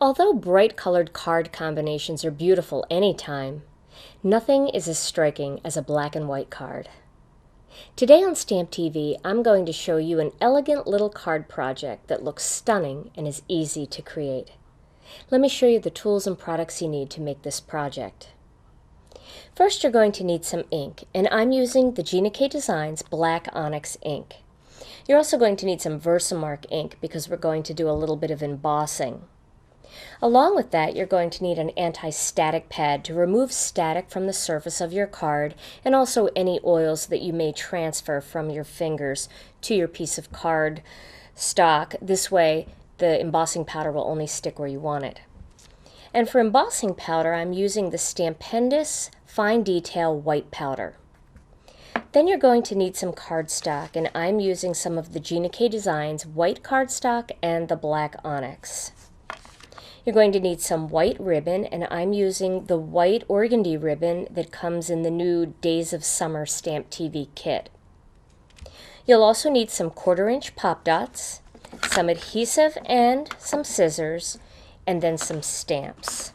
Although bright colored card combinations are beautiful anytime, nothing is as striking as a black and white card. Today on Stamp TV, I'm going to show you an elegant little card project that looks stunning and is easy to create. Let me show you the tools and products you need to make this project. First, you're going to need some ink, and I'm using the Gina Designs Black Onyx ink. You're also going to need some Versamark ink because we're going to do a little bit of embossing. Along with that, you're going to need an anti-static pad to remove static from the surface of your card and also any oils that you may transfer from your fingers to your piece of card stock. This way, the embossing powder will only stick where you want it. And for embossing powder, I'm using the Stampendous Fine Detail White Powder. Then you're going to need some cardstock, and I'm using some of the Gina Designs white cardstock and the black onyx. You're going to need some white ribbon, and I'm using the white organdy ribbon that comes in the new Days of Summer Stamp TV kit. You'll also need some 1/4-inch pop dots, some adhesive and some scissors, and then some stamps.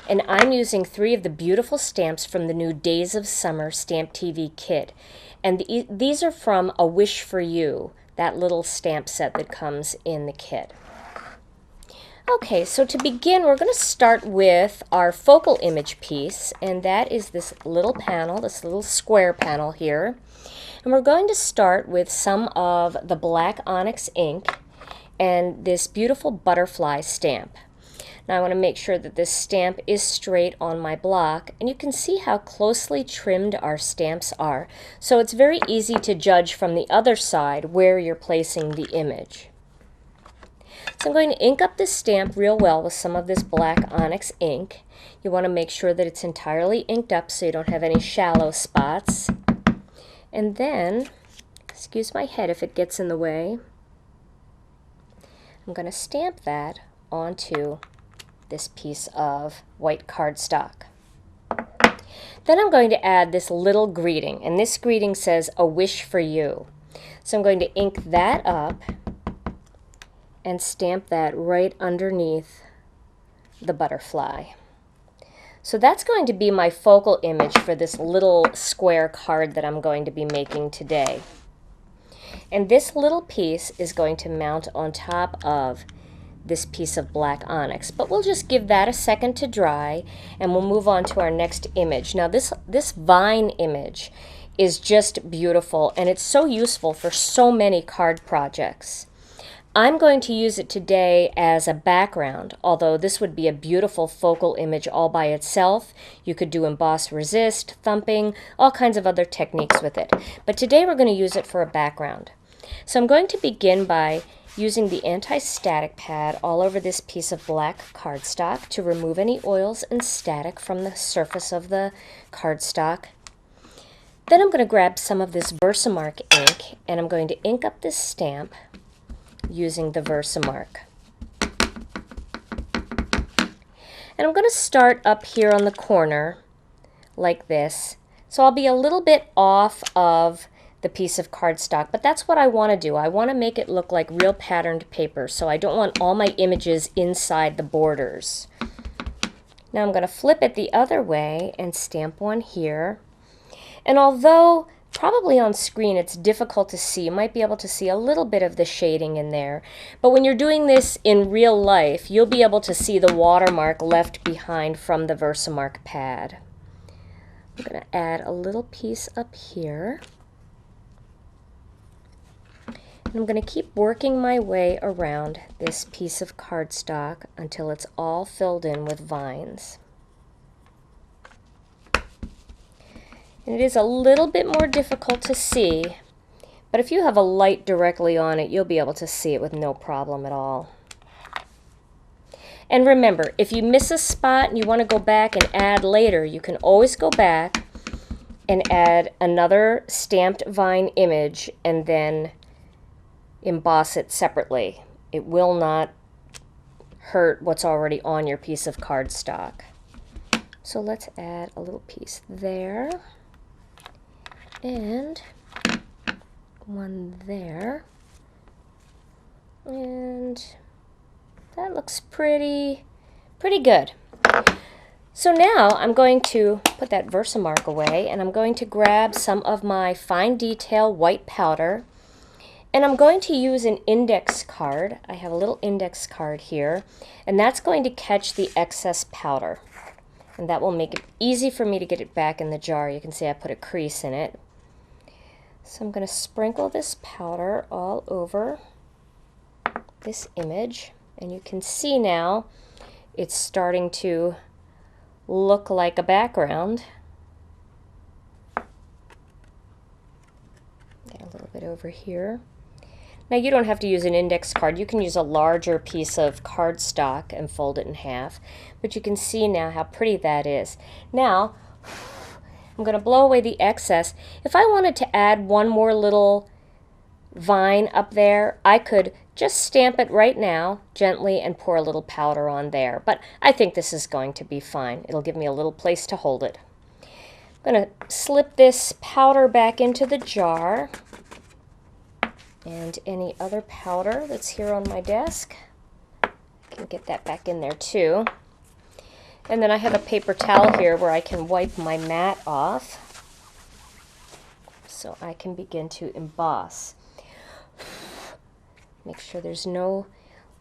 And I'm using 3 of the beautiful stamps from the new Days of Summer Stamp TV kit. And these are from A Wish for You, that little stamp set that comes in the kit. Okay, so to begin, we're going to start with our focal image piece, and that is this little panel, this little square panel here. And we're going to start with some of the black onyx ink and this beautiful butterfly stamp. Now I want to make sure that this stamp is straight on my block, and you can see how closely trimmed our stamps are. So it's very easy to judge from the other side where you're placing the image. So I'm going to ink up this stamp real well with some of this black onyx ink. You want to make sure that it's entirely inked up so you don't have any shallow spots. And then, excuse my head if it gets in the way, I'm going to stamp that onto this piece of white cardstock. Then I'm going to add this little greeting, and this greeting says, "A wish for you." So I'm going to ink that up and stamp that right underneath the butterfly. So that's going to be my focal image for this little square card that I'm going to be making today. And this little piece is going to mount on top of this piece of black onyx. But we'll just give that a second to dry, and we'll move on to our next image. Now this vine image is just beautiful, and it's so useful for so many card projects. I'm going to use it today as a background, although this would be a beautiful focal image all by itself. You could do emboss resist, thumping, all kinds of other techniques with it. But today we're going to use it for a background. So I'm going to begin by using the anti-static pad all over this piece of black cardstock to remove any oils and static from the surface of the cardstock. Then I'm going to grab some of this Versamark ink, and I'm going to ink up this stamp using the Versamark. And I'm going to start up here on the corner like this. So I'll be a little bit off of the piece of cardstock, but that's what I want to do. I want to make it look like real patterned paper, so I don't want all my images inside the borders. Now I'm going to flip it the other way and stamp one here. And although probably on screen it's difficult to see, you might be able to see a little bit of the shading in there, but when you're doing this in real life, you'll be able to see the watermark left behind from the Versamark pad. I'm going to add a little piece up here. And I'm going to keep working my way around this piece of cardstock until it's all filled in with vines. And it is a little bit more difficult to see, but if you have a light directly on it, you'll be able to see it with no problem at all. And remember, if you miss a spot and you want to go back and add later, you can always go back and add another stamped vine image and then emboss it separately. It will not hurt what's already on your piece of cardstock. So let's add a little piece there, and one there, and that looks pretty Pretty good. So now I'm going to put that Versamark away, and I'm going to grab some of my fine detail white powder, and I'm going to use an index card. I have a little index card here, and that's going to catch the excess powder. And that will make it easy for me to get it back in the jar. You can see I put a crease in it. So I'm going to sprinkle this powder all over this image, and you can see now it's starting to look like a background. Get a little bit over here. Now you don't have to use an index card. You can use a larger piece of cardstock and fold it in half. But you can see now how pretty that is. Now I'm going to blow away the excess. If I wanted to add one more little vine up there, I could just stamp it right now gently and pour a little powder on there. But I think this is going to be fine. It'll give me a little place to hold it. I'm going to slip this powder back into the jar, and any other powder that's here on my desk, I can get that back in there too. And then I have a paper towel here where I can wipe my mat off so I can begin to emboss. Make sure there's no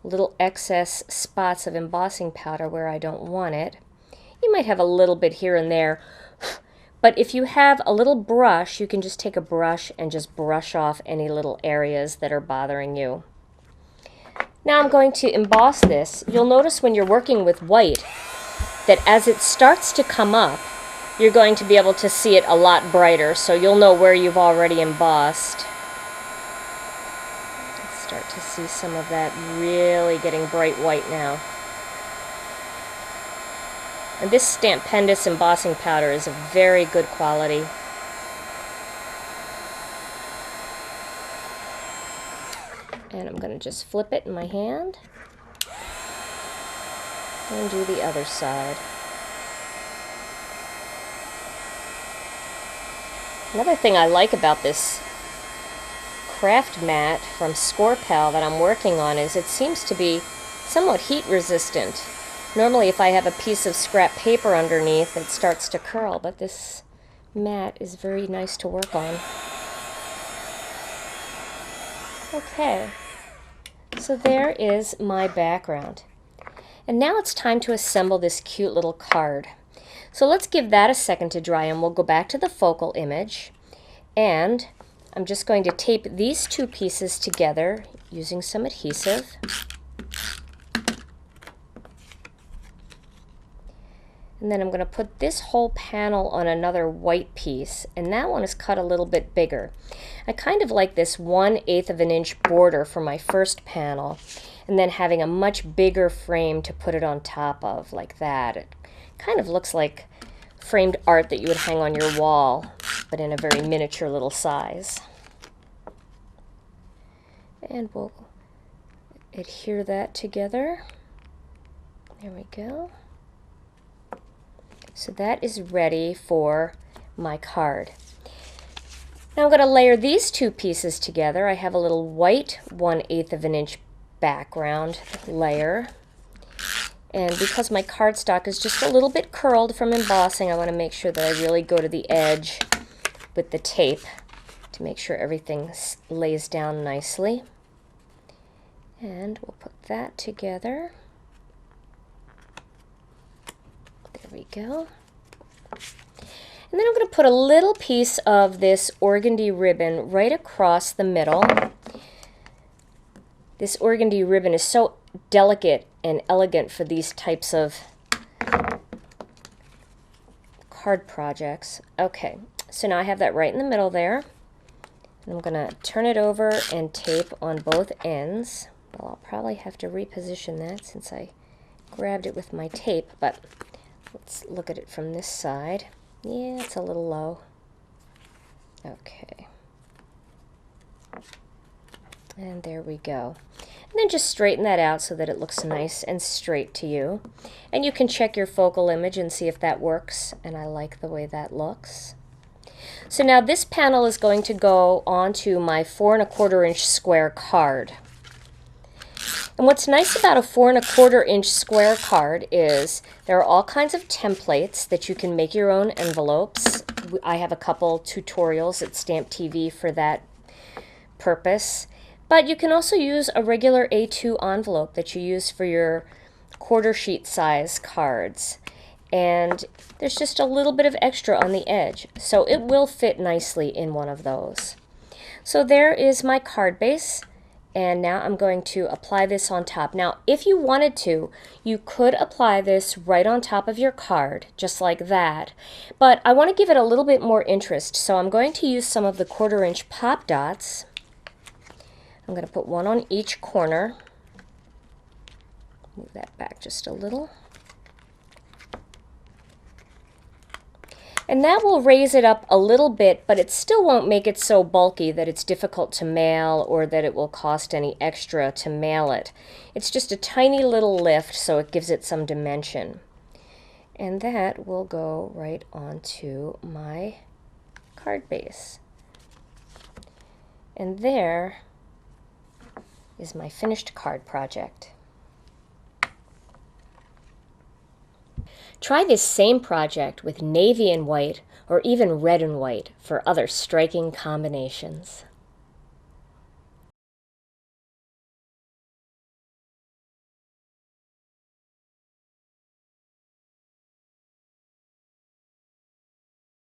little excess spots of embossing powder where I don't want it. You might have a little bit here and there, but if you have a little brush, you can just take a brush and just brush off any little areas that are bothering you. Now I'm going to emboss this. You'll notice when you're working with white that as it starts to come up, you're going to be able to see it a lot brighter, so you'll know where you've already embossed. Start to see some of that really getting bright white now. And this Stampendous embossing powder is a very good quality. And I'm going to just flip it in my hand and do the other side. Another thing I like about this craft mat from Scorpal that I'm working on is it seems to be somewhat heat resistant. Normally if I have a piece of scrap paper underneath it starts to curl, but this mat is very nice to work on. Okay, so there is my background. And now it's time to assemble this cute little card. So let's give that a second to dry, and we'll go back to the focal image, and I'm just going to tape these two pieces together using some adhesive. And then I'm going to put this whole panel on another white piece, and that one is cut a little bit bigger. I kind of like this 1/8 of an inch border for my first panel, and then having a much bigger frame to put it on top of, like that. It kind of looks like framed art that you would hang on your wall, but in a very miniature little size. And we'll adhere that together. There we go. So that is ready for my card. Now I'm going to layer these two pieces together. I have a little white 1/8 of an inch background layer. And because my cardstock is just a little bit curled from embossing, I want to make sure that I really go to the edge with the tape to make sure everything lays down nicely. And we'll put that together. There we go. And then I'm going to put a little piece of this organdy ribbon right across the middle. This organdy ribbon is so delicate and elegant for these types of card projects. Okay, so now I have that right in the middle there. And I'm going to turn it over and tape on both ends. Well, I'll probably have to reposition that since I grabbed it with my tape, but let's look at it from this side. Yeah, it's a little low. Okay. And there we go. And then just straighten that out so that it looks nice and straight to you. And you can check your focal image and see if that works, and I like the way that looks. So now this panel is going to go onto my 4 1/4 inch square card. And what's nice about a 4¼ inch square card is there are all kinds of templates that you can make your own envelopes. I have a couple tutorials at Stamp TV for that purpose. But you can also use a regular A2 envelope that you use for your quarter sheet size cards. And there's just a little bit of extra on the edge, so it will fit nicely in one of those. So there is my card base, and now I'm going to apply this on top. Now, if you wanted to, you could apply this right on top of your card, just like that. But I want to give it a little bit more interest, so I'm going to use some of the 1/4 inch pop dots. I'm going to put one on each corner. Move that back just a little. And that will raise it up a little bit, but it still won't make it so bulky that it's difficult to mail or that it will cost any extra to mail it. It's just a tiny little lift, so it gives it some dimension. And that will go right onto my card base. And there is my finished card project. Try this same project with navy and white, or even red and white, for other striking combinations.